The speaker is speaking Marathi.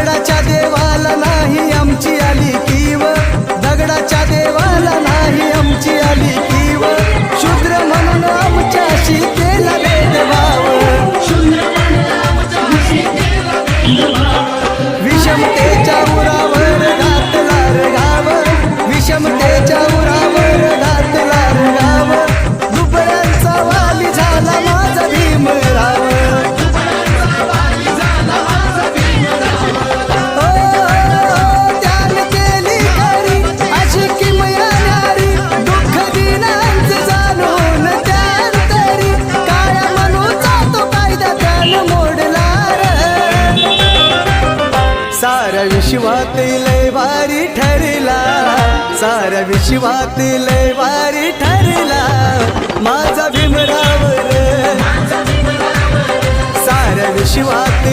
दगडाच्या देवाला नाही आमची आली कीव, दगडाच्या देवाला नाही आमची आली कीव, शूद्र म्हणून आमच्याशी केला भेदभाव, विषमतेच्या उरावर घातला रे घाव, विषमतेच्या उरावर घातला रे घाव, दुबळ्यांचा वाली झाला माझा भीमराव, त्याने केली खरी अशी किमया न्यारी, दुःख दिनांचं जाणून त्यानंतरी, काळ्या मनूचा तो कायदा त्यानं मोडला रे, साऱ्या विश्वात लय भारी ठरला, साऱ्या विश्वात लय भारी ठरला माझा भीमराव रे, साऱ्या विश्वात